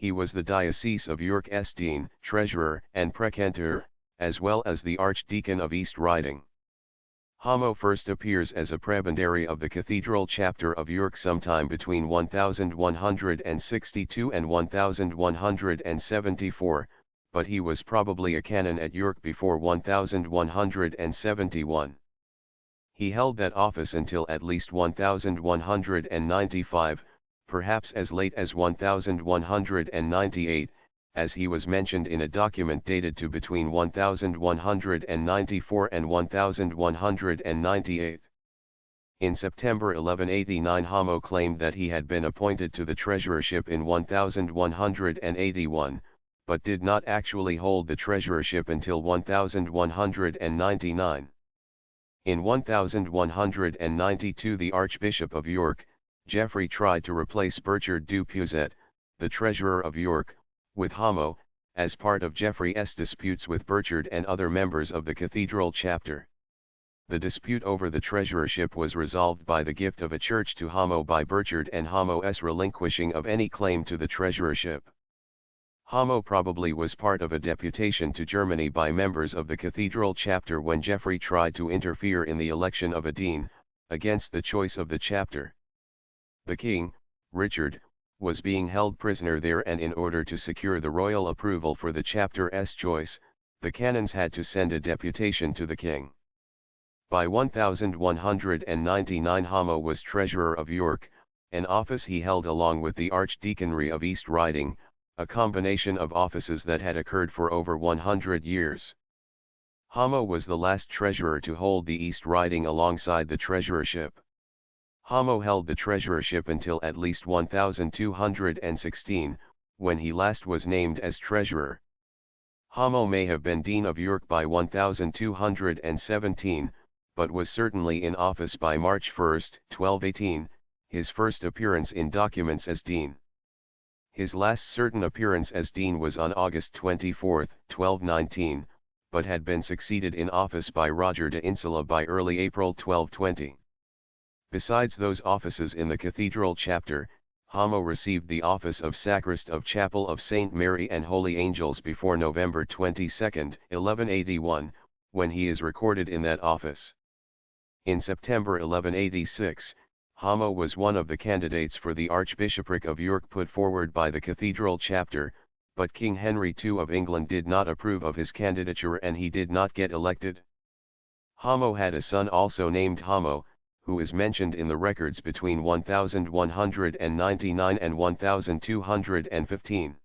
He was the Diocese of York's dean, treasurer, and precentor, as well as the Archdeacon of East Riding. Hamo first appears as a prebendary of the Cathedral Chapter of York sometime between 1162 and 1174, but he was probably a canon at York before 1171. He held that office until at least 1195, perhaps as late as 1198, as he was mentioned in a document dated to between 1194 and 1198. In September 1189 Hamo claimed that he had been appointed to the treasurership in 1181, but did not actually hold the treasurership until 1199. In 1192 the Archbishop of York, Geoffrey tried to replace Burchard du Puiset, the treasurer of York, with Hamo, as part of Geoffrey's disputes with Burchard and other members of the Cathedral Chapter. The dispute over the treasurership was resolved by the gift of a church to Hamo by Burchard and Hamo's relinquishing of any claim to the treasurership. Hamo probably was part of a deputation to Germany by members of the Cathedral Chapter when Geoffrey tried to interfere in the election of a dean, against the choice of the chapter. The king, Richard, was being held prisoner there, and in order to secure the royal approval for the chapter's choice, the canons had to send a deputation to the king. By 1199 Hamo was treasurer of York, an office he held along with the Archdeaconry of East Riding, a combination of offices that had occurred for over 100 years. Hamo was the last treasurer to hold the East Riding alongside the treasurership. Hamo held the treasurership until at least 1216, when he last was named as treasurer. Hamo may have been Dean of York by 1217, but was certainly in office by March 1, 1218, his first appearance in documents as Dean. His last certain appearance as Dean was on August 24, 1219, but had been succeeded in office by Roger de Insula by early April 1220. Besides those offices in the Cathedral Chapter, Hamo received the office of sacrist of Chapel of St. Mary and Holy Angels before November 22, 1181, when he is recorded in that office. In September 1186, Hamo was one of the candidates for the Archbishopric of York put forward by the Cathedral Chapter, but King Henry II of England did not approve of his candidature and he did not get elected. Hamo had a son also named Hamo, who is mentioned in the records between 1199 and 1215.